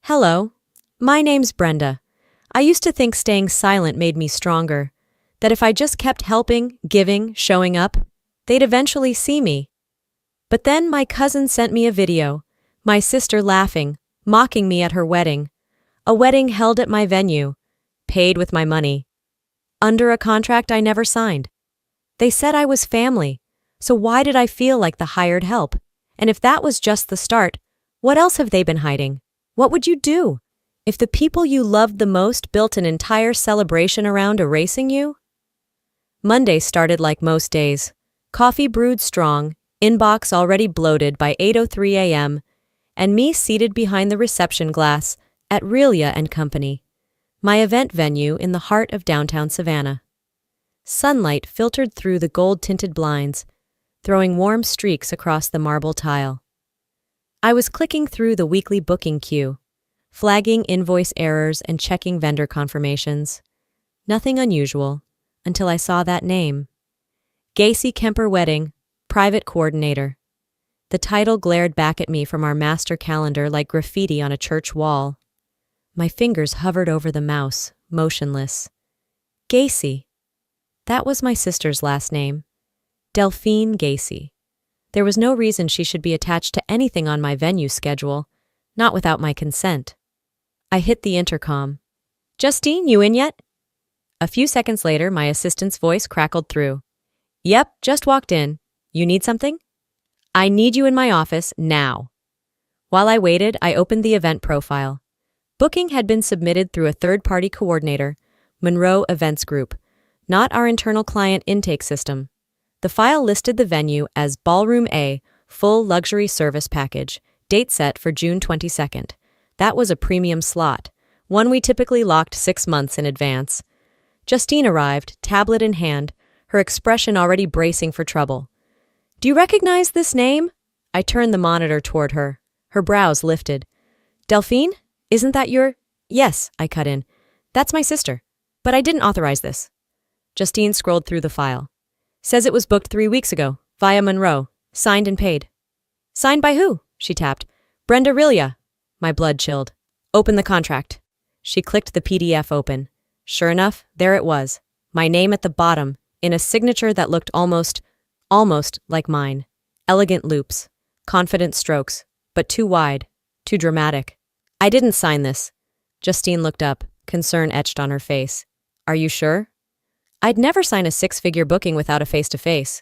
Hello, my name's Brenda. I used to think staying silent made me stronger, that if I just kept helping, giving, showing up, they'd eventually see me. But then my cousin sent me a video, my sister laughing, mocking me at her wedding, a wedding held at my venue, paid with my money, under a contract I never signed. They said I was family, so why did I feel like the hired help? And if that was just the start, what else have they been hiding? What would you do if the people you loved the most built an entire celebration around erasing you? Monday started like most days. Coffee brewed strong, inbox already bloated by 8:03 a.m., and me seated behind the reception glass at Relia and Company, my event venue in the heart of downtown Savannah. Sunlight filtered through the gold-tinted blinds, throwing warm streaks across the marble tile. I was clicking through the weekly booking queue, flagging invoice errors and checking vendor confirmations. Nothing unusual, until I saw that name. Gacy Kemper Wedding, Private Coordinator. The title glared back at me from our master calendar like graffiti on a church wall. My fingers hovered over the mouse, motionless. Gacy. That was my sister's last name. Delphine Gacy. There was no reason she should be attached to anything on my venue schedule, not without my consent. I hit the intercom. "Justine, you in yet?" A few seconds later, my assistant's voice crackled through. "Yep, just walked in. You need something?" "I need you in my office now." While I waited, I opened the event profile. Booking had been submitted through a third-party coordinator, Monroe Events Group, not our internal client intake system. The file listed the venue as Ballroom A, full luxury service package, date set for June 22nd. That was a premium slot, one we typically locked 6 months in advance. Justine arrived, tablet in hand, her expression already bracing for trouble. "Do you recognize this name?" I turned the monitor toward her. Her brows lifted. "Delphine? Isn't that your—" "Yes," I cut in. "That's my sister. But I didn't authorize this." Justine scrolled through the file. "Says it was booked 3 weeks ago, via Monroe, signed and paid." "Signed by who?" she tapped. "Brenda Relia." My blood chilled. "Open the contract." She clicked the PDF open. Sure enough, there it was. My name at the bottom, in a signature that looked almost like mine. Elegant loops, confident strokes, but too wide, too dramatic. "I didn't sign this." Justine looked up, concern etched on her face. "Are you sure?" "I'd never sign a 6-figure booking without a face-to-face."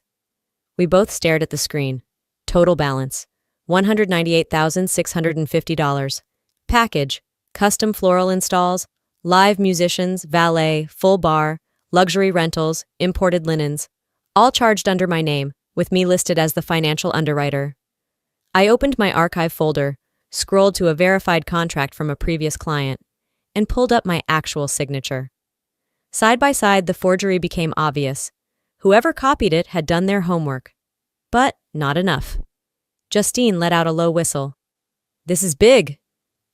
We both stared at the screen. Total balance, $198,650. Package, custom floral installs, live musicians, valet, full bar, luxury rentals, imported linens, all charged under my name, with me listed as the financial underwriter. I opened my archive folder, scrolled to a verified contract from a previous client, and pulled up my actual signature. Side by side, the forgery became obvious. Whoever copied it had done their homework. But not enough. Justine let out a low whistle. "This is big."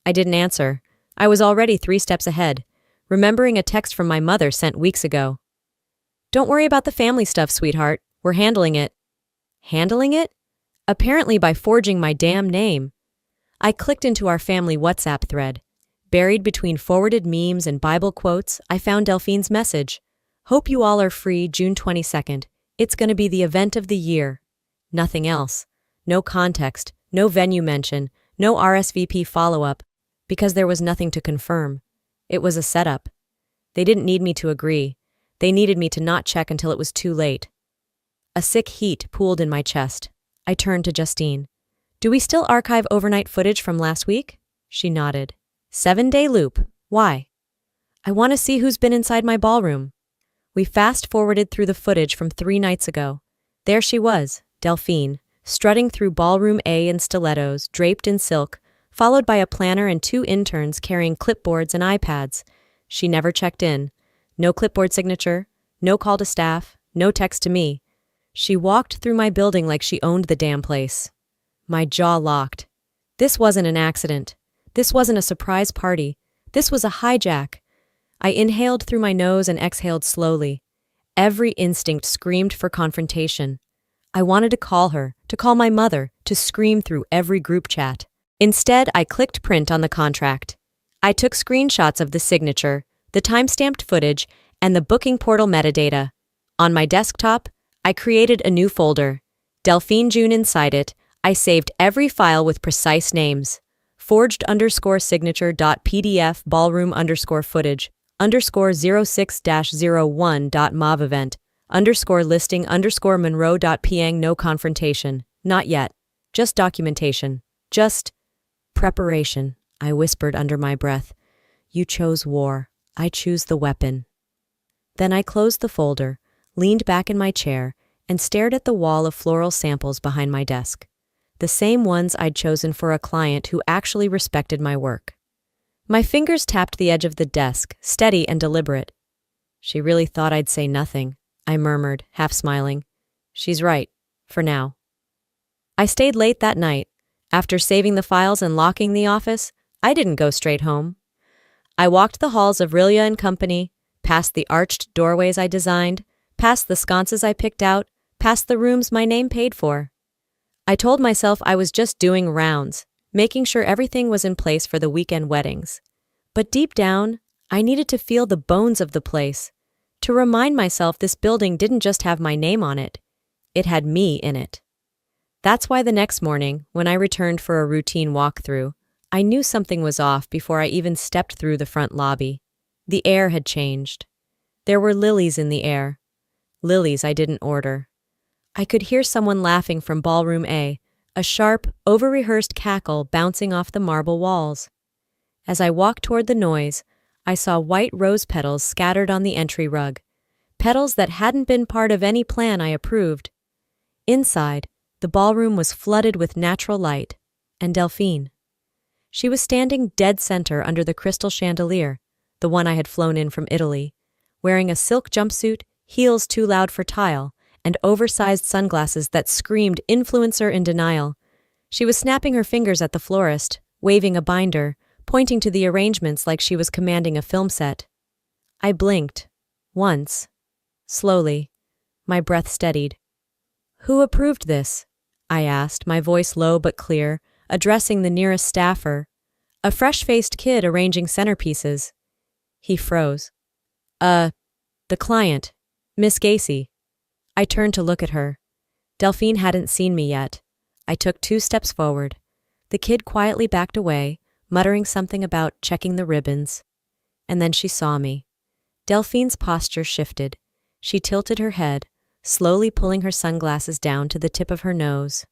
I didn't answer. I was already 3 steps ahead, remembering a text from my mother sent weeks ago. "Don't worry about the family stuff, sweetheart. We're handling it." Handling it? Apparently by forging my damn name. I clicked into our family WhatsApp thread. Buried between forwarded memes and Bible quotes, I found Delphine's message. "Hope you all are free June 22nd. It's going to be the event of the year." Nothing else. No context, no venue mention, no RSVP follow-up, because there was nothing to confirm. It was a setup. They didn't need me to agree. They needed me to not check until it was too late. A sick heat pooled in my chest. I turned to Justine. "Do we still archive overnight footage from last week?" She nodded. 7-day loop. Why? "I want to see who's been inside my ballroom." We fast-forwarded through the footage from 3 nights ago. There she was, Delphine, strutting through Ballroom A in stilettos, draped in silk, followed by a planner and 2 interns carrying clipboards and iPads. She never checked in. No clipboard signature, no call to staff, no text to me. She walked through my building like she owned the damn place. My jaw locked. This wasn't an accident. This wasn't a surprise party. This was a hijack. I inhaled through my nose and exhaled slowly. Every instinct screamed for confrontation. I wanted to call her, to call my mother, to scream through every group chat. Instead, I clicked print on the contract. I took screenshots of the signature, the timestamped footage, and the booking portal metadata. On my desktop, I created a new folder. Delphine June inside it, I saved every file with precise names. Forged_signature.pdf ballroom_footage _06-01.mov event _listing_monroe.png no confrontation. Not yet. Just documentation. Just preparation, I whispered under my breath. You chose war. I choose the weapon. Then I closed the folder, leaned back in my chair, and stared at the wall of floral samples behind my desk. The same ones I'd chosen for a client who actually respected my work. My fingers tapped the edge of the desk, steady and deliberate. She really thought I'd say nothing, I murmured, half smiling. She's right, for now. I stayed late that night. After saving the files and locking the office, I didn't go straight home. I walked the halls of Rilya and Company, past the arched doorways I designed, past the sconces I picked out, past the rooms my name paid for. I told myself I was just doing rounds, making sure everything was in place for the weekend weddings. But deep down, I needed to feel the bones of the place, to remind myself this building didn't just have my name on it, it had me in it. That's why the next morning, when I returned for a routine walkthrough, I knew something was off before I even stepped through the front lobby. The air had changed. There were lilies in the air. Lilies I didn't order. I could hear someone laughing from Ballroom A, a sharp, over-rehearsed cackle bouncing off the marble walls. As I walked toward the noise, I saw white rose petals scattered on the entry rug, petals that hadn't been part of any plan I approved. Inside, the ballroom was flooded with natural light, and Delphine. She was standing dead center under the crystal chandelier, the one I had flown in from Italy, wearing a silk jumpsuit, heels too loud for tile, and oversized sunglasses that screamed influencer in denial. She was snapping her fingers at the florist, waving a binder, pointing to the arrangements like she was commanding a film set. I blinked. Once. Slowly. My breath steadied. Who approved this? I asked, my voice low but clear, addressing the nearest staffer, a fresh-faced kid arranging centerpieces. He froze. The client, Miss Gacy. I turned to look at her. Delphine hadn't seen me yet. I took 2 steps forward. The kid quietly backed away, muttering something about checking the ribbons. And then she saw me. Delphine's posture shifted. She tilted her head, slowly pulling her sunglasses down to the tip of her nose.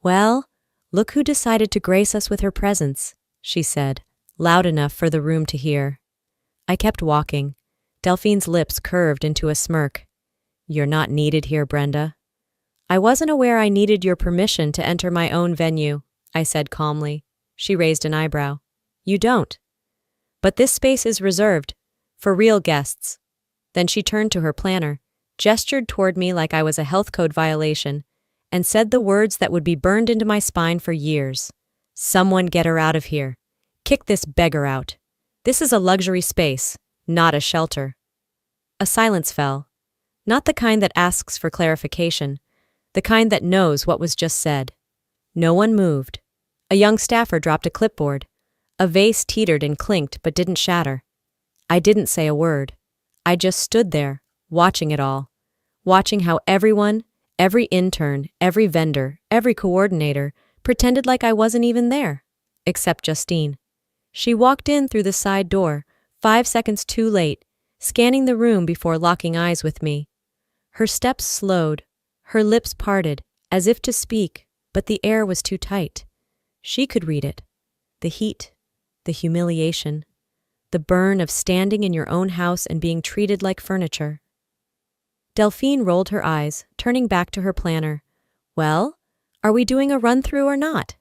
Well, look who decided to grace us with her presence, she said, loud enough for the room to hear. I kept walking. Delphine's lips curved into a smirk. You're not needed here, Brenda. I wasn't aware I needed your permission to enter my own venue, I said calmly. She raised an eyebrow. You don't. But this space is reserved for real guests. Then she turned to her planner, gestured toward me like I was a health code violation, and said the words that would be burned into my spine for years. Someone get her out of here. Kick this beggar out. This is a luxury space, not a shelter. A silence fell. Not the kind that asks for clarification, the kind that knows what was just said. No one moved. A young staffer dropped a clipboard. A vase teetered and clinked but didn't shatter. I didn't say a word. I just stood there, watching it all. Watching how everyone, every intern, every vendor, every coordinator, pretended like I wasn't even there. Except Justine. She walked in through the side door, 5 seconds too late, scanning the room before locking eyes with me. Her steps slowed, her lips parted, as if to speak, but the air was too tight. She could read it. The heat, the humiliation, the burn of standing in your own house and being treated like furniture. Delphine rolled her eyes, turning back to her planner. Well, are we doing a run-through or not?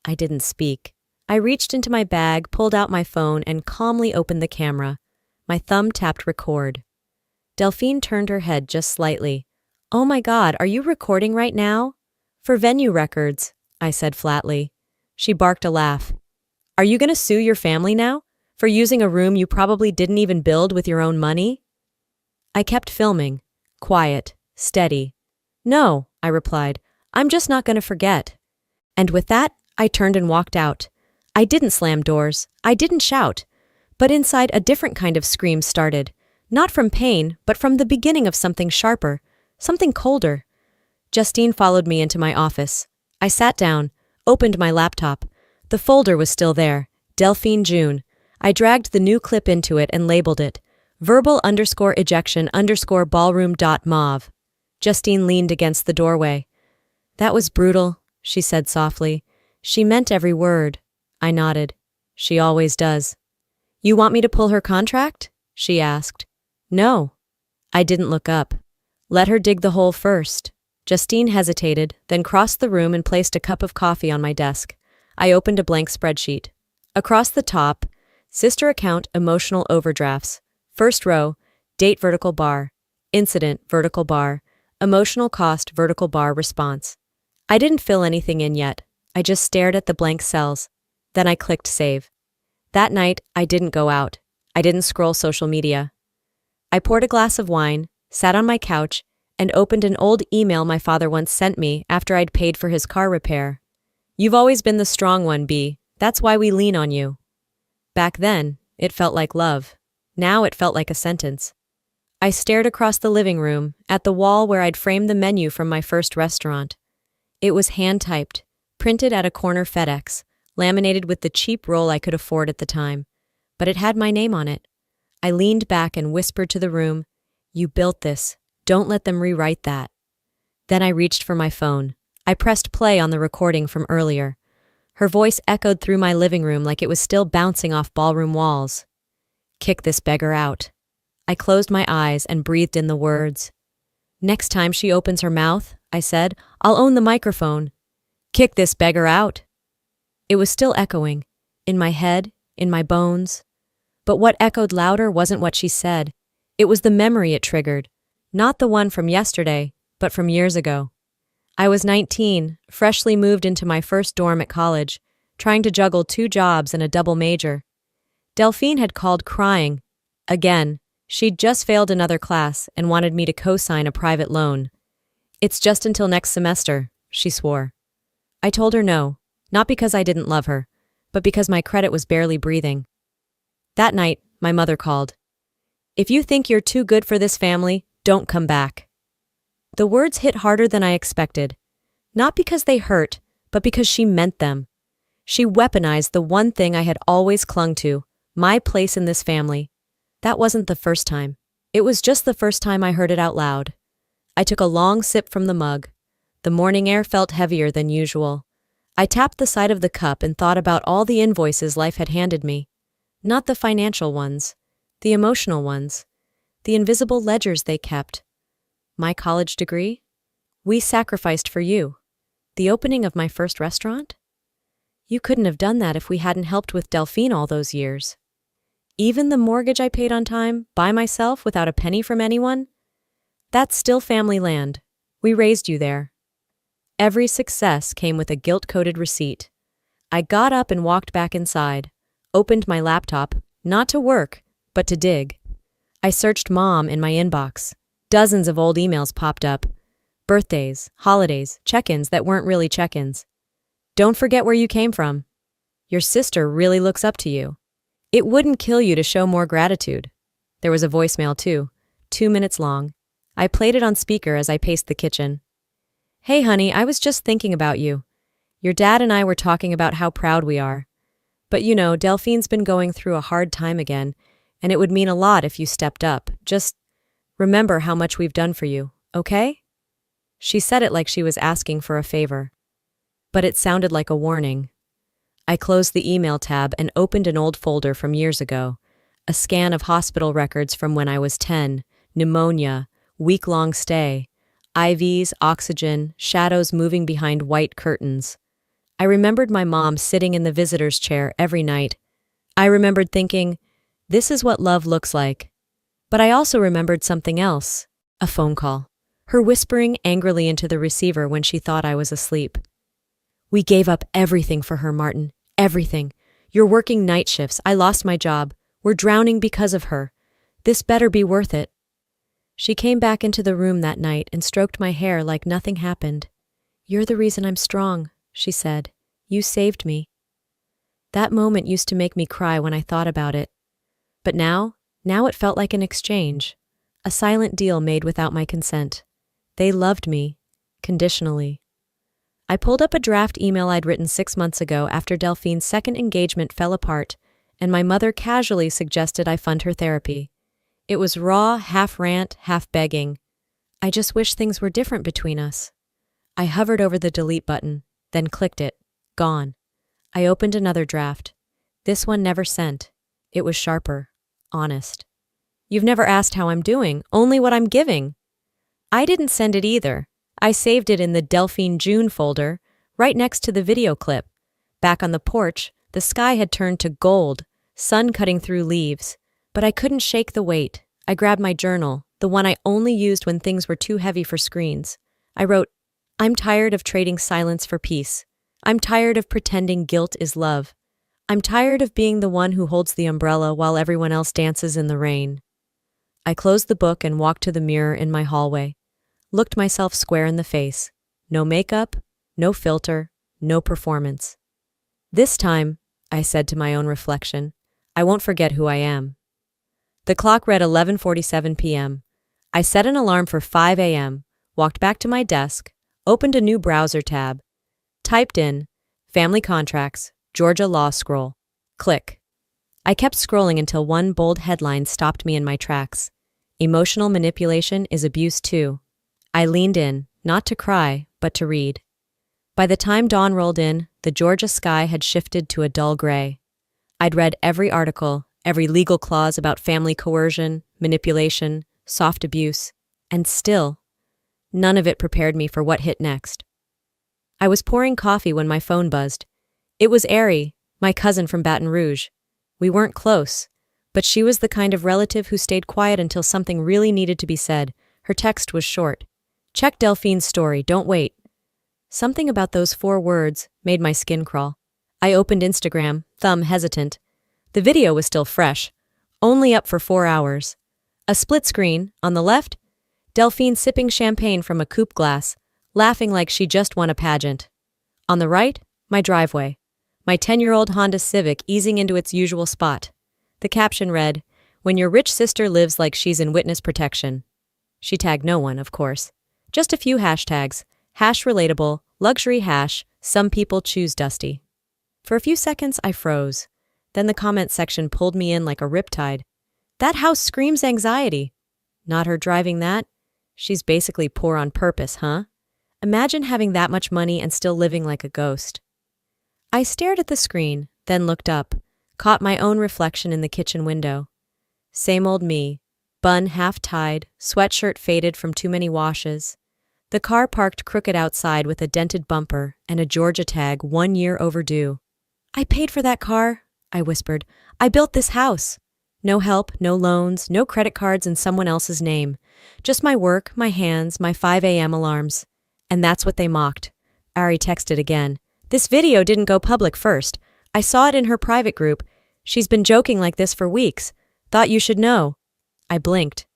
I didn't speak. I reached into my bag, pulled out my phone, and calmly opened the camera. My thumb tapped record. Delphine turned her head just slightly. Oh my God, are you recording right now? For venue records, I said flatly. She barked a laugh. Are you going to sue your family now? For using a room you probably didn't even build with your own money? I kept filming. Quiet. Steady. No, I replied. I'm just not going to forget. And with that, I turned and walked out. I didn't slam doors. I didn't shout. But inside, a different kind of scream started. Not from pain, but from the beginning of something sharper, something colder. Justine followed me into my office. I sat down, opened my laptop. The folder was still there. Delphine June. I dragged the new clip into it and labeled it verbal_ejection_ballroom.mauve. Justine leaned against the doorway. That was brutal, she said softly. She meant every word. I nodded. She always does. You want me to pull her contract? She asked. No. I didn't look up. Let her dig the hole first. Justine hesitated, then crossed the room and placed a cup of coffee on my desk. I opened a blank spreadsheet. Across the top, sister account emotional overdrafts. First row, date vertical bar, incident vertical bar, emotional cost vertical bar response. I didn't fill anything in yet. I just stared at the blank cells. Then I clicked save. That night, I didn't go out. I didn't scroll social media. I poured a glass of wine, sat on my couch, and opened an old email my father once sent me after I'd paid for his car repair. You've always been the strong one, B. That's why we lean on you. Back then, it felt like love. Now it felt like a sentence. I stared across the living room, at the wall where I'd framed the menu from my first restaurant. It was hand-typed, printed at a corner FedEx, laminated with the cheap roll I could afford at the time. But it had my name on it. I leaned back and whispered to the room, You built this. Don't let them rewrite that. Then I reached for my phone. I pressed play on the recording from earlier. Her voice echoed through my living room like it was still bouncing off ballroom walls. Kick this beggar out. I closed my eyes and breathed in the words. Next time she opens her mouth, I said, I'll own the microphone. Kick this beggar out. It was still echoing, in my head, in my bones. But what echoed louder wasn't what she said. It was the memory it triggered. Not the one from yesterday, but from years ago. I was 19, freshly moved into my first dorm at college, trying to juggle 2 jobs and a double major. Delphine had called crying. Again, she'd just failed another class and wanted me to co-sign a private loan. It's just until next semester, she swore. I told her no, not because I didn't love her, but because my credit was barely breathing. That night, my mother called. If you think you're too good for this family, don't come back. The words hit harder than I expected. Not because they hurt, but because she meant them. She weaponized the one thing I had always clung to, my place in this family. That wasn't the first time. It was just the first time I heard it out loud. I took a long sip from the mug. The morning air felt heavier than usual. I tapped the side of the cup and thought about all the invoices life had handed me. Not the financial ones, the emotional ones, the invisible ledgers they kept. My college degree? We sacrificed for you. The opening of my first restaurant? You couldn't have done that if we hadn't helped with Delphine all those years. Even the mortgage I paid on time, by myself, without a penny from anyone? That's still family land. We raised you there. Every success came with a guilt-coated receipt. I got up and walked back inside, opened my laptop, not to work, but to dig. I searched Mom in my inbox. Dozens of old emails popped up. Birthdays, holidays, check-ins that weren't really check-ins. Don't forget where you came from. Your sister really looks up to you. It wouldn't kill you to show more gratitude. There was a voicemail too, 2 minutes long. I played it on speaker as I paced the kitchen. Hey honey, I was just thinking about you. Your dad and I were talking about how proud we are. But you know, Delphine's been going through a hard time again, and it would mean a lot if you stepped up. Just remember how much we've done for you, okay? She said it like she was asking for a favor. But it sounded like a warning. I closed the email tab and opened an old folder from years ago. A scan of hospital records from when I was 10, pneumonia, week-long stay, IVs, oxygen, shadows moving behind white curtains. I remembered my mom sitting in the visitor's chair every night. I remembered thinking, this is what love looks like. But I also remembered something else, a phone call. Her whispering angrily into the receiver when she thought I was asleep. We gave up everything for her, Martin. Everything. You're working night shifts. I lost my job. We're drowning because of her. This better be worth it. She came back into the room that night and stroked my hair like nothing happened. You're the reason I'm strong, she said. You saved me. That moment used to make me cry when I thought about it. But now it felt like an exchange. A silent deal made without my consent. They loved me, conditionally. I pulled up a draft email I'd written 6 months ago after Delphine's second engagement fell apart, and my mother casually suggested I fund her therapy. It was raw, half rant, half begging. I just wish things were different between us. I hovered over the delete button, then clicked it. Gone. I opened another draft. This one never sent. It was sharper. Honest. You've never asked how I'm doing, only what I'm giving. I didn't send it either. I saved it in the Delphine June folder, right next to the video clip. Back on the porch, the sky had turned to gold, sun cutting through leaves. But I couldn't shake the weight. I grabbed my journal, the one I only used when things were too heavy for screens. I wrote, I'm tired of trading silence for peace. I'm tired of pretending guilt is love. I'm tired of being the one who holds the umbrella while everyone else dances in the rain. I closed the book and walked to the mirror in my hallway. Looked myself square in the face. No makeup, no filter, no performance. This time, I said to my own reflection, I won't forget who I am. The clock read 11:47 p.m. I set an alarm for 5 a.m., walked back to my desk, opened a new browser tab, typed in, Family Contracts, Georgia Law Scroll. Click. I kept scrolling until one bold headline stopped me in my tracks. Emotional manipulation is abuse too. I leaned in, not to cry, but to read. By the time dawn rolled in, the Georgia sky had shifted to a dull gray. I'd read every article, every legal clause about family coercion, manipulation, soft abuse, and still, none of it prepared me for what hit next. I was pouring coffee when my phone buzzed. It was Ari, my cousin from Baton Rouge. We weren't close, but she was the kind of relative who stayed quiet until something really needed to be said. Her text was short. Check Delphine's story, don't wait. Something about those 4 words made my skin crawl. I opened Instagram, thumb hesitant. The video was still fresh, only up for 4 hours. A split screen, on the left, Delphine sipping champagne from a coupe glass, laughing like she just won a pageant. On the right, my driveway. My 10-year-old Honda Civic easing into its usual spot. The caption read, When your rich sister lives like she's in witness protection. She tagged no one, of course. Just a few hashtags. Hash relatable, luxury hash, some people choose dusty. For a few seconds, I froze. Then the comment section pulled me in like a riptide. That house screams anxiety. Not her driving that. She's basically poor on purpose, huh? Imagine having that much money and still living like a ghost. I stared at the screen, then looked up, caught my own reflection in the kitchen window. Same old me, bun half-tied, sweatshirt faded from too many washes. The car parked crooked outside with a dented bumper and a Georgia tag 1 year overdue. I paid for that car, I whispered. I built this house. No help, no loans, no credit cards in someone else's name. Just my work, my hands, my 5 a.m. alarms. And that's what they mocked. Ari texted again. This video didn't go public first. I saw it in her private group. She's been joking like this for weeks. Thought you should know. I blinked.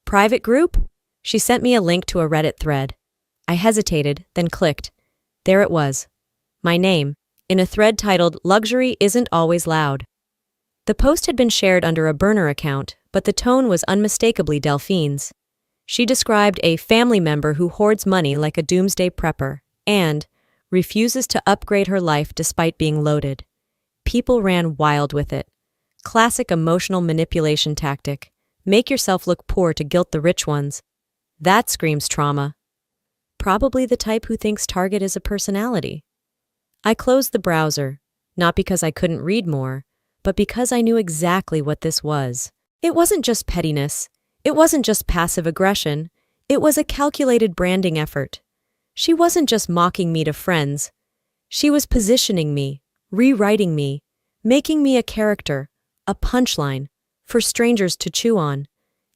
Private group? She sent me a link to a Reddit thread. I hesitated, then clicked. There it was. My name, in a thread titled Luxury Isn't Always Loud. The post had been shared under a burner account, but the tone was unmistakably Delphine's. She described a family member who hoards money like a doomsday prepper and refuses to upgrade her life despite being loaded. People ran wild with it. Classic emotional manipulation tactic. Make yourself look poor to guilt the rich ones. That screams trauma. Probably the type who thinks Target is a personality. I closed the browser, not because I couldn't read more, but because I knew exactly what this was. It wasn't just pettiness. It wasn't just passive aggression. It was a calculated branding effort. She wasn't just mocking me to friends. She was positioning me, rewriting me, making me a character, a punchline, for strangers to chew on.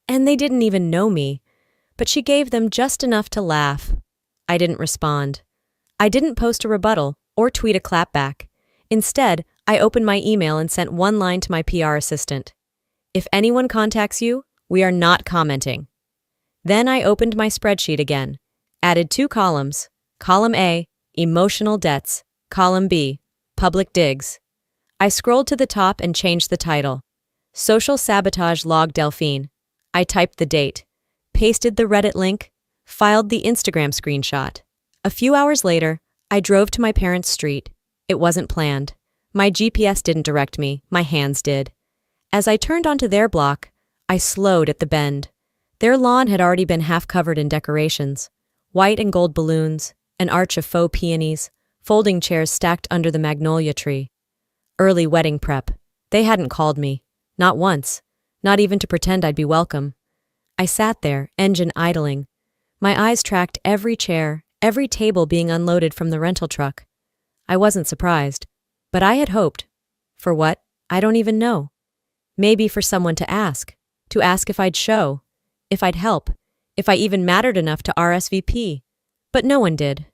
And they didn't even know me, but she gave them just enough to laugh. I didn't respond. I didn't post a rebuttal or tweet a clapback. Instead, I opened my email and sent one line to my PR assistant. If anyone contacts you, we are not commenting. Then I opened my spreadsheet again, added 2 columns. Column A, emotional debts. Column B, public digs. I scrolled to the top and changed the title. Social Sabotage Log Delphine. I typed the date, pasted the Reddit link, filed the Instagram screenshot. A few hours later, I drove to my parents' street. It wasn't planned. My GPS didn't direct me, my hands did. As I turned onto their block, I slowed at the bend. Their lawn had already been half covered in decorations. White and gold balloons, an arch of faux peonies, folding chairs stacked under the magnolia tree. Early wedding prep. They hadn't called me. Not once. Not even to pretend I'd be welcome. I sat there, engine idling. My eyes tracked every chair, every table being unloaded from the rental truck. I wasn't surprised. But I had hoped. For what? I don't even know. Maybe for someone to ask if I'd show, if I'd help, if I even mattered enough to RSVP. But no one did.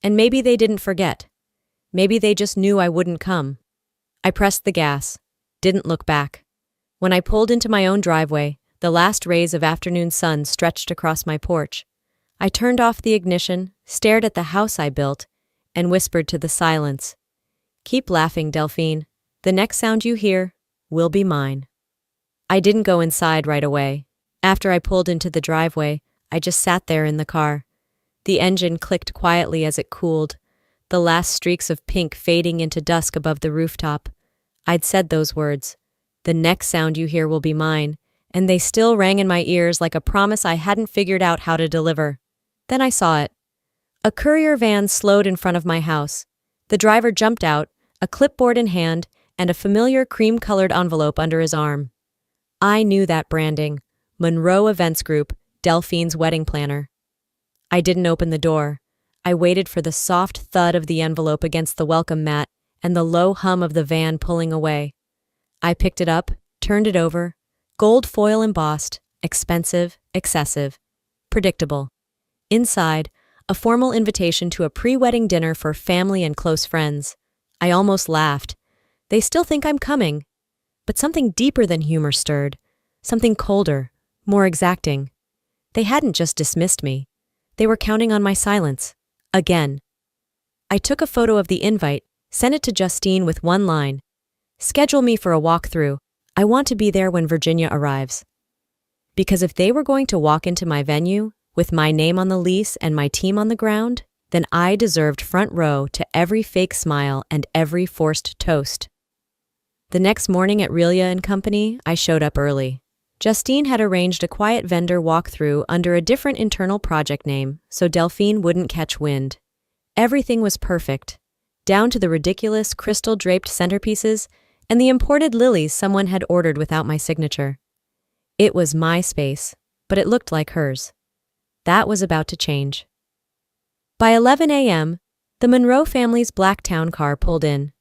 And maybe they didn't forget. Maybe they just knew I wouldn't come. I pressed the gas, didn't look back. When I pulled into my own driveway, the last rays of afternoon sun stretched across my porch. I turned off the ignition, stared at the house I built, and whispered to the silence, "Keep laughing, Delphine. The next sound you hear will be mine." I didn't go inside right away. After I pulled into the driveway, I just sat there in the car. The engine clicked quietly as it cooled, the last streaks of pink fading into dusk above the rooftop. I'd said those words, "The next sound you hear will be mine," and they still rang in my ears like a promise I hadn't figured out how to deliver. Then I saw it. A courier van slowed in front of my house. The driver jumped out, a clipboard in hand, and a familiar cream-colored envelope under his arm. I knew that branding. Monroe Events Group, Delphine's wedding planner. I didn't open the door. I waited for the soft thud of the envelope against the welcome mat and the low hum of the van pulling away. I picked it up, turned it over. Gold foil embossed, expensive, excessive, predictable. Inside, a formal invitation to a pre-wedding dinner for family and close friends. I almost laughed. They still think I'm coming. But something deeper than humor stirred. Something colder, more exacting. They hadn't just dismissed me. They were counting on my silence. Again. I took a photo of the invite, sent it to Justine with one line. "Schedule me for a walkthrough. I want to be there when Virginia arrives." Because if they were going to walk into my venue, with my name on the lease and my team on the ground, then I deserved front row to every fake smile and every forced toast. The next morning at Relia & Company, I showed up early. Justine had arranged a quiet vendor walkthrough under a different internal project name, so Delphine wouldn't catch wind. Everything was perfect, down to the ridiculous crystal-draped centerpieces and the imported lilies someone had ordered without my signature. It was my space, but it looked like hers. That was about to change. By 11 a.m., the Monroe family's black town car pulled in.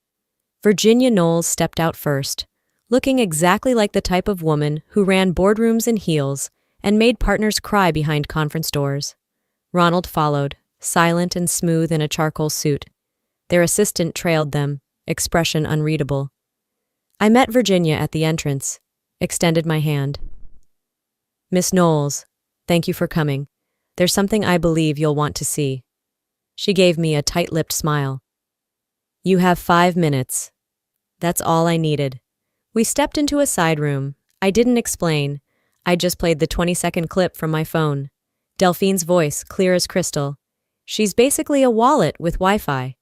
Virginia Knowles stepped out first, looking exactly like the type of woman who ran boardrooms in heels and made partners cry behind conference doors. Ronald followed, silent and smooth in a charcoal suit. Their assistant trailed them, expression unreadable. I met Virginia at the entrance, extended my hand. "Miss Knowles, thank you for coming. There's something I believe you'll want to see." She gave me a tight-lipped smile. "You have 5 minutes." That's all I needed. We stepped into a side room. I didn't explain. I just played the 20-second clip from my phone. Delphine's voice, clear as crystal. "She's basically a wallet with Wi-Fi."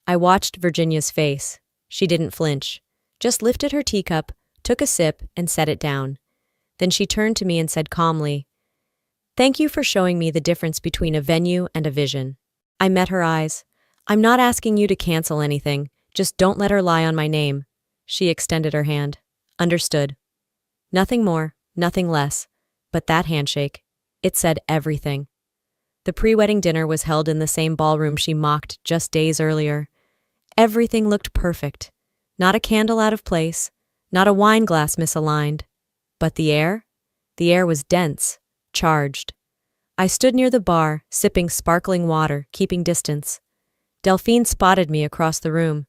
I watched Virginia's face. She didn't flinch, just lifted her teacup, took a sip, and set it down. Then she turned to me and said calmly, "Thank you for showing me the difference between a venue and a vision." I met her eyes. "I'm not asking you to cancel anything. Just don't let her lie on my name." She extended her hand. "Understood." Nothing more, nothing less. But that handshake, it said everything. The pre-wedding dinner was held in the same ballroom she mocked just days earlier. Everything looked perfect. Not a candle out of place, not a wine glass misaligned. But the air? The air was dense, charged. I stood near the bar, sipping sparkling water, keeping distance. Delphine spotted me across the room.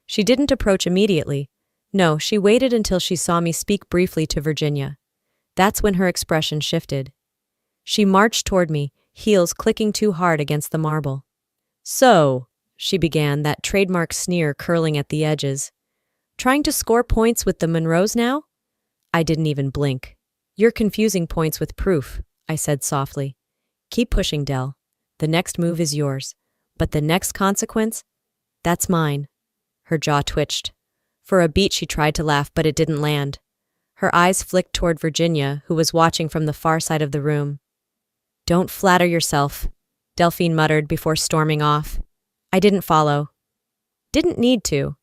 She didn't approach immediately. No, she waited until she saw me speak briefly to Virginia. That's when her expression shifted. She marched toward me, heels clicking too hard against the marble. "So," she began, that trademark sneer curling at the edges. Trying to score points with the Monroes now? I didn't even blink. You're confusing points with proof, I said softly. Keep pushing, Del. The next move is yours. But the next consequence? That's mine. Her jaw twitched. For a beat she tried to laugh, but it didn't land. Her eyes flicked toward Virginia, who was watching from the far side of the room. Don't flatter yourself, Delphine muttered before storming off. I didn't follow. Didn't need to.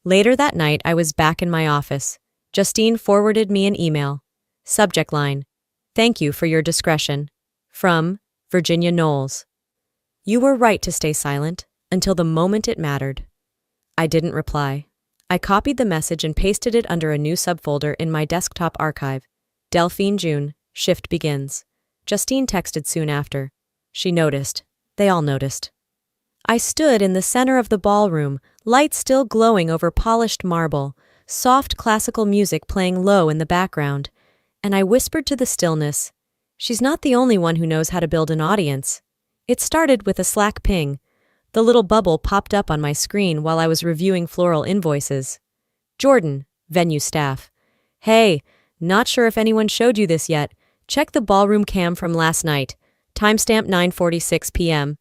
Later that night, I was back in my office. Justine forwarded me an email. Subject line: Thank you for your discretion. From Virginia Knowles. You were right to stay silent until the moment it mattered. I didn't reply. I copied the message and pasted it under a new subfolder in my desktop archive. Delphine June, shift begins. Justine texted soon after. She noticed. They all noticed. I stood in the center of the ballroom, light still glowing over polished marble, soft classical music playing low in the background, and I whispered to the stillness, she's not the only one who knows how to build an audience. It started with a Slack ping. The little bubble popped up on my screen while I was reviewing floral invoices. Jordan, venue staff. Hey, not sure if anyone showed you this yet. Check the ballroom cam from last night. Timestamp 9:46 p.m.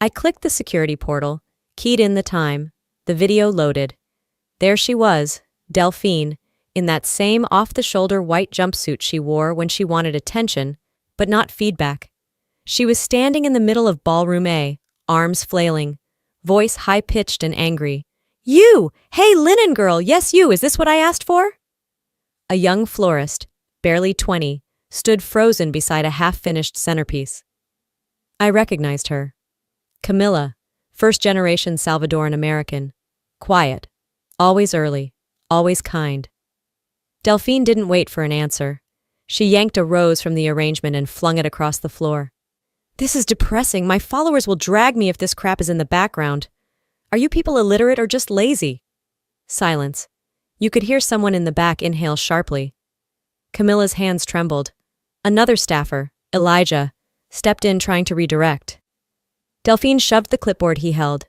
I clicked the security portal, keyed in the time. The video loaded. There she was, Delphine, in that same off-the-shoulder white jumpsuit she wore when she wanted attention, but not feedback. She was standing in the middle of Ballroom A, arms flailing, voice high-pitched and angry. You! Hey, linen girl! Yes, you! Is this what I asked for? A young florist, barely 20, stood frozen beside a half-finished centerpiece. I recognized her. Camilla, first-generation Salvadoran American. Quiet. Always early. Always kind. Delphine didn't wait for an answer. She yanked a rose from the arrangement and flung it across the floor. This is depressing. My followers will drag me if this crap is in the background. Are you people illiterate or just lazy? Silence. You could hear someone in the back inhale sharply. Camilla's hands trembled. Another staffer, Elijah, stepped in trying to redirect. Delphine shoved the clipboard he held.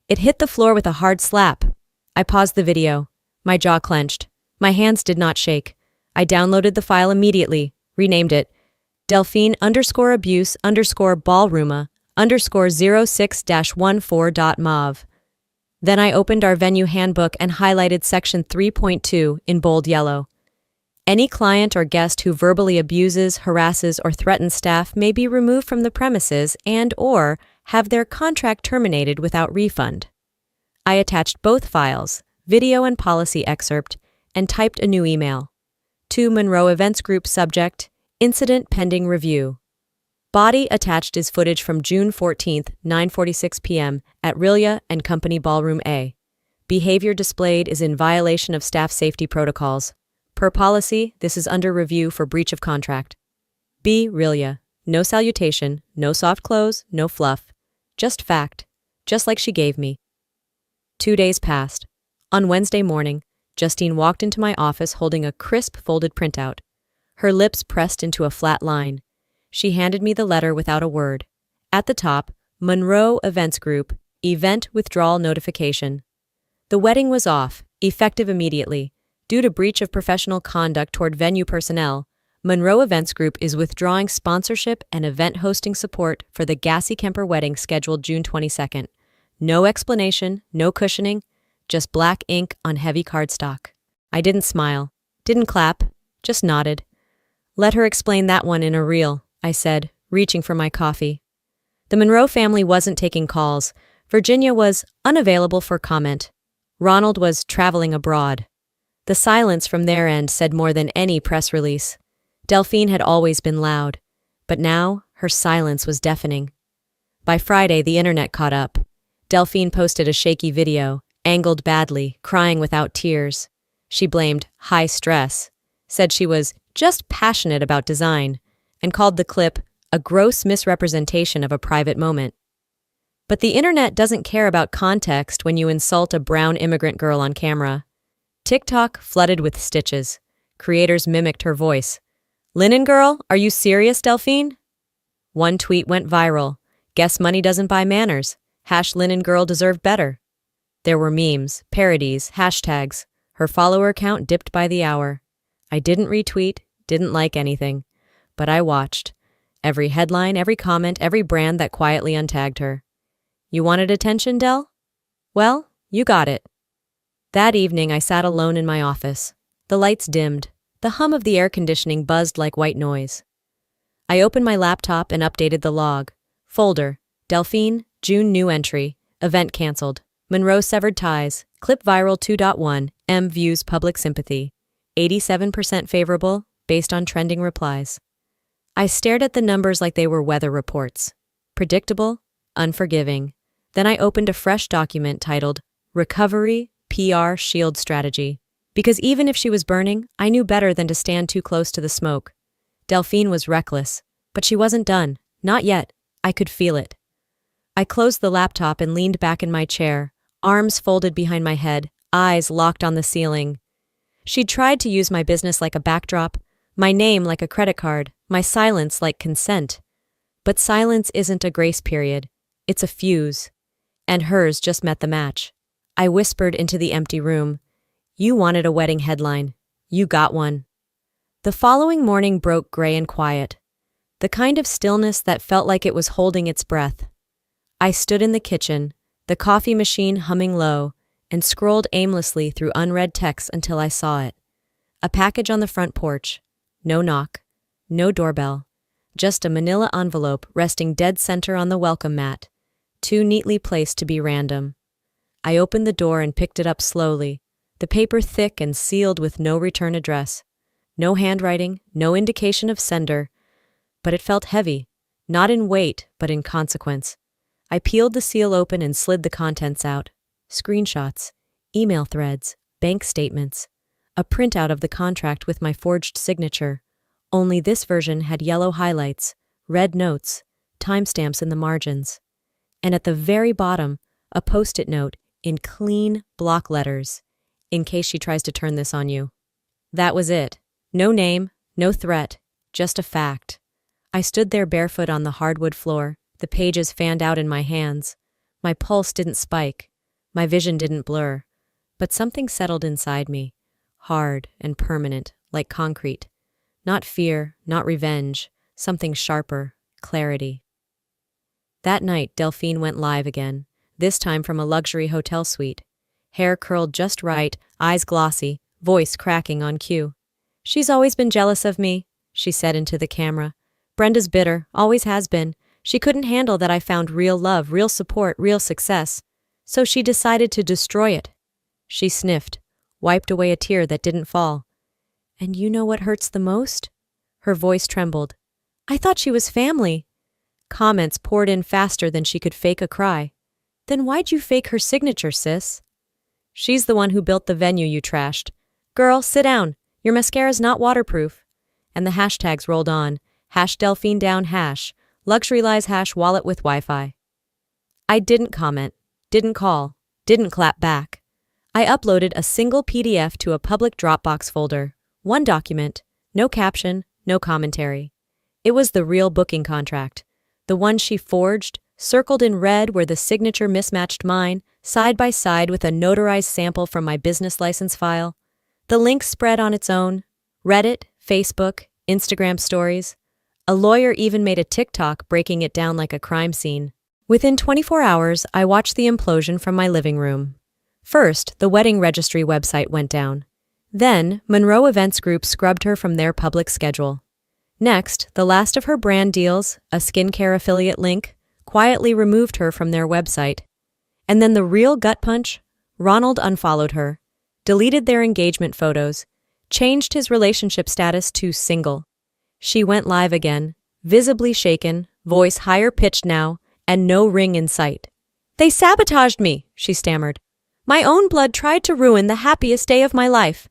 It hit the floor with a hard slap. I paused the video. My jaw clenched. My hands did not shake. I downloaded the file immediately, renamed it Delphine_abuse_ballrooma_06-14.mov. Then I opened our venue handbook and highlighted section 3.2 in bold yellow. Any client or guest who verbally abuses, harasses, or threatens staff may be removed from the premises and/or have their contract terminated without refund. I attached both files, video and policy excerpt, and typed a new email. To Monroe Events Group subject, Incident Pending Review. Body attached is footage from June 14th, 9:46 p.m. at Rilya and Company Ballroom A. Behavior displayed is in violation of staff safety protocols. Per policy, this is under review for breach of contract. B. Rilya. No salutation, no soft clothes, no fluff. Just fact. Just like she gave me. 2 days passed. On Wednesday morning, Justine walked into my office holding a crisp folded printout. Her lips pressed into a flat line. She handed me the letter without a word. At the top, Monroe Events Group, Event Withdrawal Notification. The wedding was off, effective immediately. Due to breach of professional conduct toward venue personnel, Monroe Events Group is withdrawing sponsorship and event hosting support for the Gassy-Kemper wedding scheduled June 22nd. No explanation, no cushioning, just black ink on heavy cardstock. I didn't smile, didn't clap, just nodded. Let her explain that one in a reel, I said, reaching for my coffee. The Monroe family wasn't taking calls. Virginia was unavailable for comment. Ronald was traveling abroad. The silence from their end said more than any press release. Delphine had always been loud, but now her silence was deafening. By Friday, the internet caught up. Delphine posted a shaky video, angled badly, crying without tears. She blamed high stress, said she was just passionate about design, and called the clip a gross misrepresentation of a private moment. But the internet doesn't care about context when you insult a brown immigrant girl on camera. TikTok flooded with stitches. Creators mimicked her voice. Linen girl, are you serious, Delphine? One tweet went viral. Guess money doesn't buy manners. # linen girl deserved better. There were memes, parodies, hashtags. Her follower count dipped by the hour. I didn't retweet, didn't like anything, but I watched. Every headline, every comment, every brand that quietly untagged her. You wanted attention, Del? Well, you got it. That evening, I sat alone in my office. The lights dimmed. The hum of the air conditioning buzzed like white noise. I opened my laptop and updated the log. Folder: Delphine, June new entry, event cancelled. Monroe severed ties, clip viral 2.1, M views public sympathy. 87% favorable, based on trending replies. I stared at the numbers like they were weather reports. Predictable, unforgiving. Then I opened a fresh document titled Recovery PR Shield Strategy. Because even if she was burning, I knew better than to stand too close to the smoke. Delphine was reckless, but she wasn't done. Not yet. I could feel it. I closed the laptop and leaned back in my chair, arms folded behind my head, eyes locked on the ceiling. She'd tried to use my business like a backdrop, my name like a credit card, my silence like consent. But silence isn't a grace period. It's a fuse. And hers just met the match. I whispered into the empty room. You wanted a wedding headline. You got one. The following morning broke gray and quiet. The kind of stillness that felt like it was holding its breath. I stood in the kitchen, the coffee machine humming low, and scrolled aimlessly through unread texts until I saw it. A package on the front porch. No knock. No doorbell. Just a manila envelope resting dead center on the welcome mat, too neatly placed to be random. I opened the door and picked it up slowly, the paper thick and sealed with no return address. No handwriting, no indication of sender, but it felt heavy, not in weight, but in consequence. I peeled the seal open and slid the contents out. Screenshots, email threads, bank statements, a printout of the contract with my forged signature. Only this version had yellow highlights, red notes, timestamps in the margins. And at the very bottom, a post-it note in clean block letters, in case she tries to turn this on you. That was it. No name, no threat, just a fact. I stood there barefoot on the hardwood floor, the pages fanned out in my hands. My pulse didn't spike, my vision didn't blur, but something settled inside me, hard and permanent, like concrete. Not fear, not revenge, something sharper, clarity. That night, Delphine went live again, this time from a luxury hotel suite. Hair curled just right, eyes glossy, voice cracking on cue. She's always been jealous of me, she said into the camera. Brenda's bitter, always has been. She couldn't handle that I found real love, real support, real success. So she decided to destroy it. She sniffed, wiped away a tear that didn't fall. And you know what hurts the most? Her voice trembled. I thought she was family. Comments poured in faster than she could fake a cry. Then why'd you fake her signature, sis? She's the one who built the venue you trashed. Girl, sit down. Your mascara's not waterproof. And the hashtags rolled on. #Delphine down #. Luxury lies #wallet with Wi-Fi. I didn't comment, didn't call, didn't clap back. I uploaded a single PDF to a public Dropbox folder. One document, no caption, no commentary. It was the real booking contract. The one she forged, circled in red where the signature mismatched mine, side by side with a notarized sample from my business license file. The link spread on its own. Reddit, Facebook, Instagram stories. A lawyer even made a TikTok breaking it down like a crime scene. Within 24 hours, I watched the implosion from my living room. First, the wedding registry website went down. Then, Monroe Events Group scrubbed her from their public schedule. Next, the last of her brand deals, a skincare affiliate link, quietly removed her from their website. And then the real gut punch, Ronald unfollowed her, deleted their engagement photos, changed his relationship status to single. She went live again, visibly shaken, voice higher pitched now, and no ring in sight. They sabotaged me, she stammered. My own blood tried to ruin the happiest day of my life.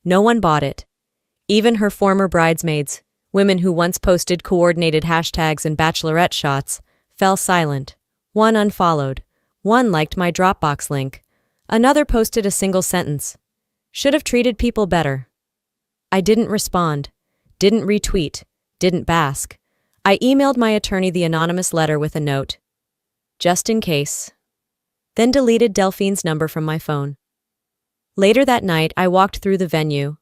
No one bought it. Even her former bridesmaids, women who once posted coordinated hashtags and bachelorette shots, fell silent. One unfollowed. One liked my Dropbox link. Another posted a single sentence. Should have treated people better. I didn't respond. Didn't retweet, didn't bask. I emailed my attorney the anonymous letter with a note. Just in case. Then deleted Delphine's number from my phone. Later that night, I walked through the venue.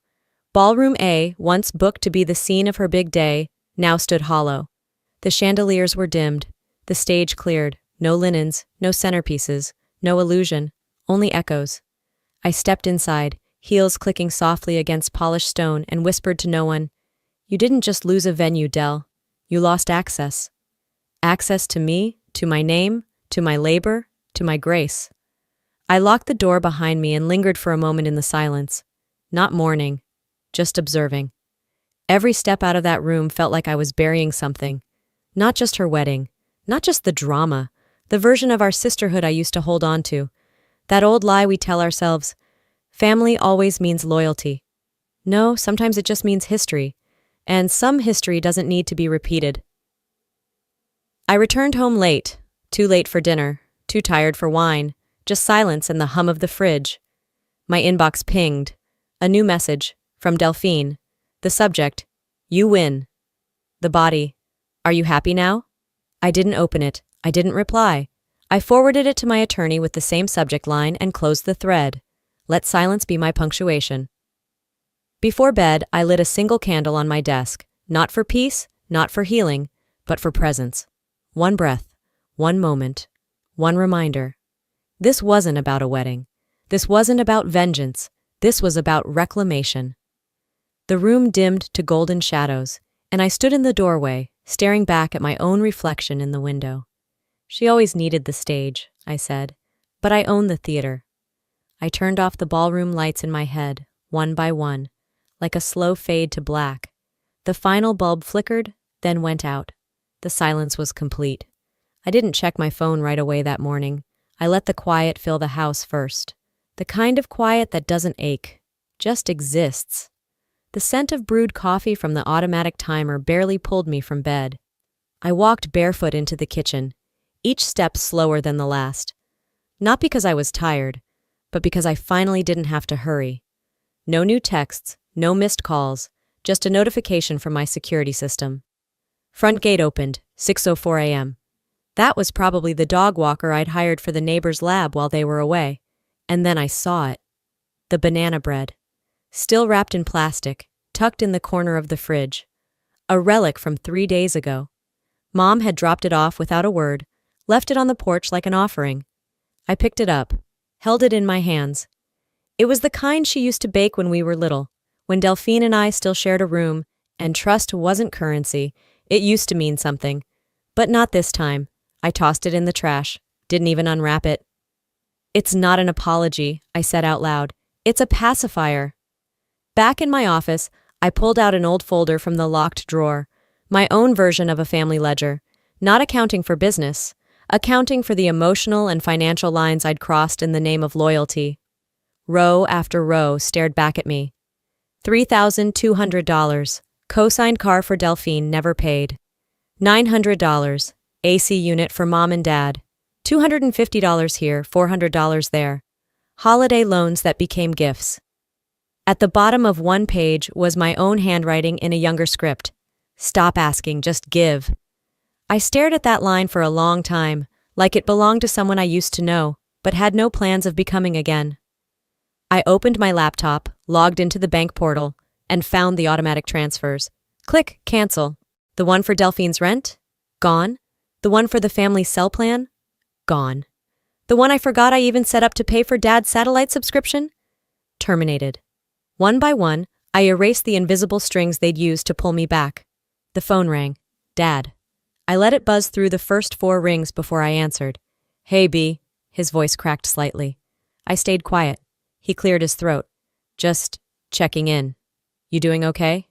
Ballroom A, once booked to be the scene of her big day, now stood hollow. The chandeliers were dimmed, the stage cleared, no linens, no centerpieces, no illusion, only echoes. I stepped inside, heels clicking softly against polished stone, and whispered to no one, "You didn't just lose a venue, Del. You lost access. Access to me, to my name, to my labor, to my grace." I locked the door behind me and lingered for a moment in the silence. Not mourning, just observing. Every step out of that room felt like I was burying something. Not just her wedding, not just the drama, the version of our sisterhood I used to hold on to. That old lie we tell ourselves, family always means loyalty. No, sometimes it just means history. And some history doesn't need to be repeated. I returned home late, too late for dinner, too tired for wine, just silence and the hum of the fridge. My inbox pinged. A new message, from Delphine. The subject, "You win." The body, "Are you happy now?" I didn't open it. I didn't reply. I forwarded it to my attorney with the same subject line and closed the thread. Let silence be my punctuation. Before bed, I lit a single candle on my desk, not for peace, not for healing, but for presence. One breath, one moment, one reminder. This wasn't about a wedding. This wasn't about vengeance. This was about reclamation. The room dimmed to golden shadows, and I stood in the doorway, staring back at my own reflection in the window. "She always needed the stage," I said, "but I own the theater." I turned off the ballroom lights in my head, one by one, like a slow fade to black. The final bulb flickered, then went out. The silence was complete. I didn't check my phone right away that morning. I let the quiet fill the house first. The kind of quiet that doesn't ache, just exists. The scent of brewed coffee from the automatic timer barely pulled me from bed. I walked barefoot into the kitchen, each step slower than the last. Not because I was tired, but because I finally didn't have to hurry. No new texts, no missed calls, just a notification from my security system. Front gate opened, 6:04 a.m. That was probably the dog walker I'd hired for the neighbor's lab while they were away. And then I saw it. The banana bread. Still wrapped in plastic, tucked in the corner of the fridge. A relic from 3 days ago. Mom had dropped it off without a word, left it on the porch like an offering. I picked it up, held it in my hands. It was the kind she used to bake when we were little, when Delphine and I still shared a room, and trust wasn't currency. It used to mean something. But not this time. I tossed it in the trash, didn't even unwrap it. "It's not an apology," I said out loud. "It's a pacifier." Back in my office, I pulled out an old folder from the locked drawer, my own version of a family ledger, not accounting for business, accounting for the emotional and financial lines I'd crossed in the name of loyalty. Row after row stared back at me. $3,200, co-signed car for Delphine, never paid. $900, AC unit for mom and dad. $250 here, $400 there. Holiday loans that became gifts. At the bottom of one page was my own handwriting in a younger script. "Stop asking, just give." I stared at that line for a long time, like it belonged to someone I used to know, but had no plans of becoming again. I opened my laptop, logged into the bank portal, and found the automatic transfers. Click, cancel. The one for Delphine's rent? Gone. The one for the family cell plan? Gone. The one I forgot I even set up to pay for Dad's satellite subscription? Terminated. One by one, I erased the invisible strings they'd used to pull me back. The phone rang. Dad. I let it buzz through the first 4 rings before I answered. "Hey, B." His voice cracked slightly. I stayed quiet. He cleared his throat. "Just checking in. You doing okay?"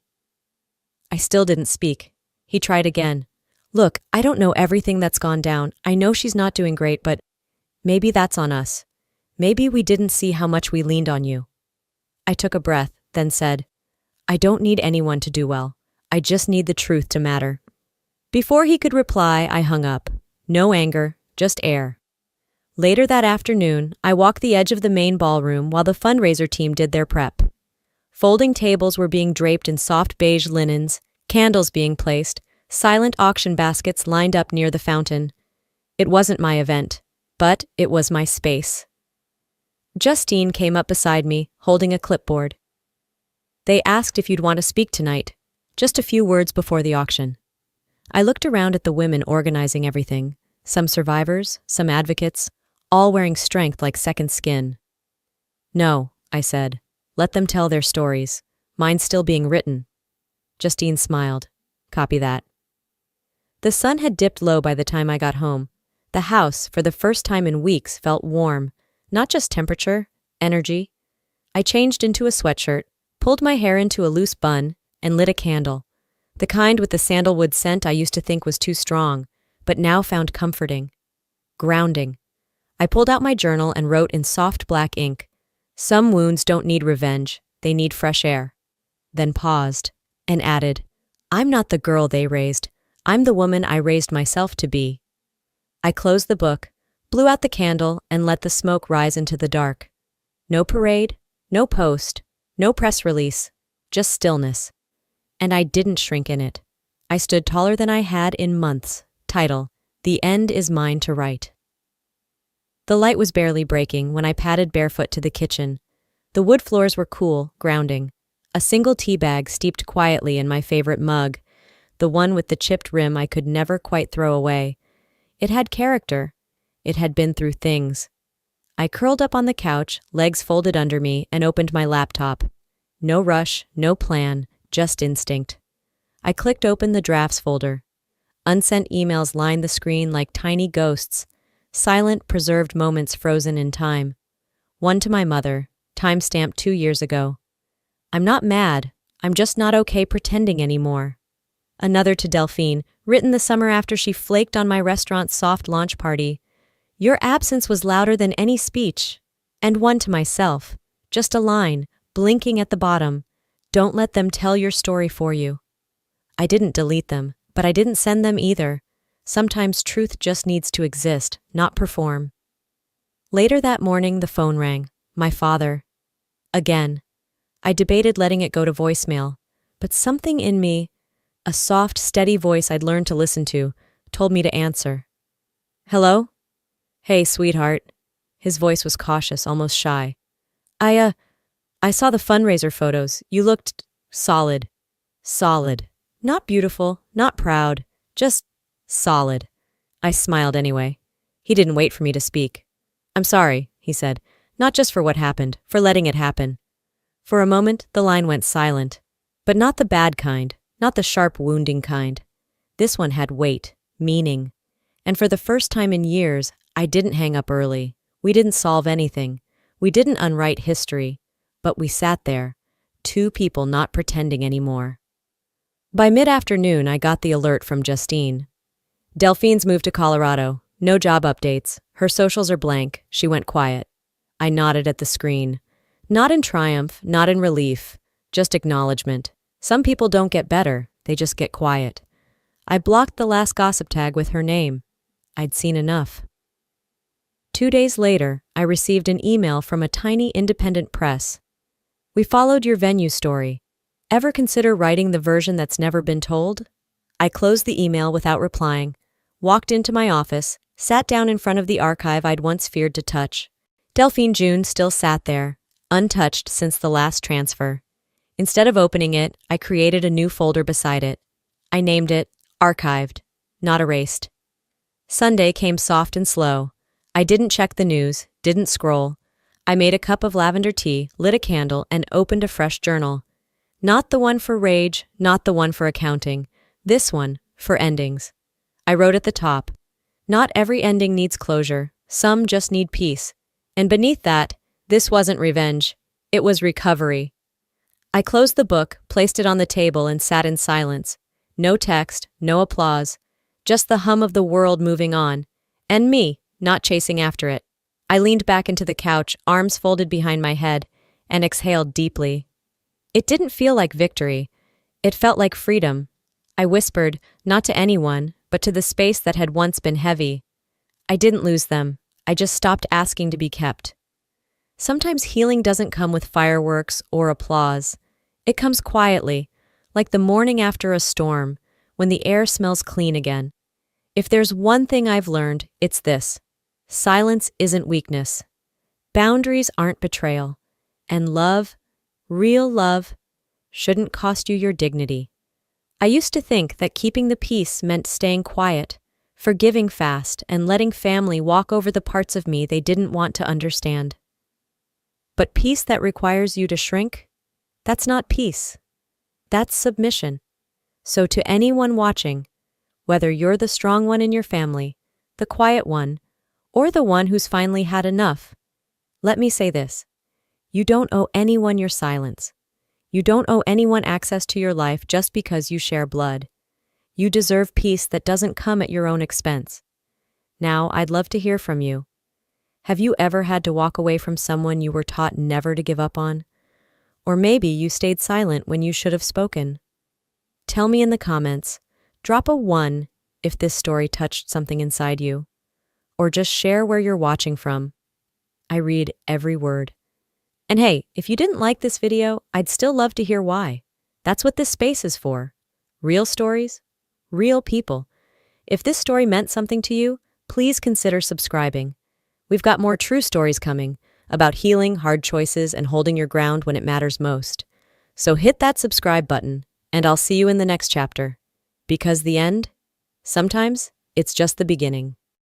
I still didn't speak. He tried again. "Look, I don't know everything that's gone down. I know she's not doing great, but maybe that's on us. Maybe we didn't see how much we leaned on you." I took a breath, then said, "I don't need anyone to do well. I just need the truth to matter." Before he could reply, I hung up. No anger, just air. Later that afternoon, I walked the edge of the main ballroom while the fundraiser team did their prep. Folding tables were being draped in soft beige linens, candles being placed, silent auction baskets lined up near the fountain. It wasn't my event, but it was my space. Justine came up beside me, holding a clipboard. They asked if you'd want to speak tonight, just a few words before the auction. I looked around at the women organizing everything, some survivors, some advocates, all wearing strength like second skin. No, I said. Let them tell their stories. Mine's still being written. Justine smiled. Copy that. The sun had dipped low by the time I got home. The house, for the first time in weeks, felt warm. Not just temperature, energy. I changed into a sweatshirt, pulled my hair into a loose bun, and lit a candle. The kind with the sandalwood scent I used to think was too strong, but now found comforting. Grounding. I pulled out my journal and wrote in soft black ink, "Some wounds don't need revenge, they need fresh air." Then paused, and added, "I'm not the girl they raised, I'm the woman I raised myself to be." I closed the book, blew out the candle, and let the smoke rise into the dark. No parade, no post, no press release, just stillness. And I didn't shrink in it. I stood taller than I had in months. Title, "The End is Mine to Write." The light was barely breaking when I padded barefoot to the kitchen. The wood floors were cool, grounding. A single tea bag steeped quietly in my favorite mug, the one with the chipped rim I could never quite throw away. It had character. It had been through things. I curled up on the couch, legs folded under me, and opened my laptop. No rush, no plan, just instinct. I clicked open the drafts folder. Unsent emails lined the screen like tiny ghosts, silent, preserved moments frozen in time. One to my mother, time-stamped 2 years ago. "I'm not mad, I'm just not okay pretending anymore." Another to Delphine, written the summer after she flaked on my restaurant's soft launch party. "Your absence was louder than any speech." And one to myself, just a line, blinking at the bottom, "Don't let them tell your story for you." I didn't delete them, but I didn't send them either. Sometimes truth just needs to exist, not perform. Later that morning, the phone rang. My father. Again. I debated letting it go to voicemail, but something in me, a soft, steady voice I'd learned to listen to, told me to answer. "Hello?" "Hey, sweetheart." His voice was cautious, almost shy. I saw the fundraiser photos. You looked solid." Solid. Not beautiful, not proud, just solid. I smiled anyway. He didn't wait for me to speak. "I'm sorry," he said, "not just for what happened, for letting it happen." For a moment, the line went silent. But not the bad kind, not the sharp, wounding kind. This one had weight, meaning. And for the first time in years, I didn't hang up early. We didn't solve anything. We didn't unwrite history. But we sat there, two people not pretending anymore. By mid-afternoon, I got the alert from Justine. "Delphine's moved to Colorado. No job updates. Her socials are blank. She went quiet." I nodded at the screen. Not in triumph, not in relief, just acknowledgement. Some people don't get better, they just get quiet. I blocked the last gossip tag with her name. I'd seen enough. 2 days later, I received an email from a tiny independent press. "We followed your venue story. Ever consider writing the version that's never been told?" I closed the email without replying, walked into my office, sat down in front of the archive I'd once feared to touch. Delphine June still sat there, untouched since the last transfer. Instead of opening it, I created a new folder beside it. I named it Archived, not erased. Sunday came soft and slow. I didn't check the news, didn't scroll. I made a cup of lavender tea, lit a candle, and opened a fresh journal. Not the one for rage, not the one for accounting. This one, for endings. I wrote at the top, "Not every ending needs closure. Some just need peace." And beneath that, this wasn't revenge. It was recovery. I closed the book, placed it on the table, and sat in silence. No text, no applause. Just the hum of the world moving on. And me, not chasing after it. I leaned back into the couch, arms folded behind my head, and exhaled deeply. It didn't feel like victory. It felt like freedom. I whispered, not to anyone, but to the space that had once been heavy. I didn't lose them. I just stopped asking to be kept. Sometimes healing doesn't come with fireworks or applause. It comes quietly, like the morning after a storm, when the air smells clean again. If there's one thing I've learned, it's this. Silence isn't weakness. Boundaries aren't betrayal, and love, real love, shouldn't cost you your dignity. I used to think that keeping the peace meant staying quiet, forgiving fast, and letting family walk over the parts of me they didn't want to understand. But peace that requires you to shrink? That's not peace. That's submission. So to anyone watching, whether you're the strong one in your family, the quiet one, or the one who's finally had enough, let me say this. You don't owe anyone your silence. You don't owe anyone access to your life just because you share blood. You deserve peace that doesn't come at your own expense. Now, I'd love to hear from you. Have you ever had to walk away from someone you were taught never to give up on? Or maybe you stayed silent when you should have spoken. Tell me in the comments. Drop a 1 if this story touched something inside you. Or just share where you're watching from. I read every word. And hey, if you didn't like this video, I'd still love to hear why. That's what this space is for. Real stories, real people. If this story meant something to you, please consider subscribing. We've got more true stories coming about healing, hard choices, and holding your ground when it matters most. So hit that subscribe button, and I'll see you in the next chapter. Because the end, sometimes it's just the beginning.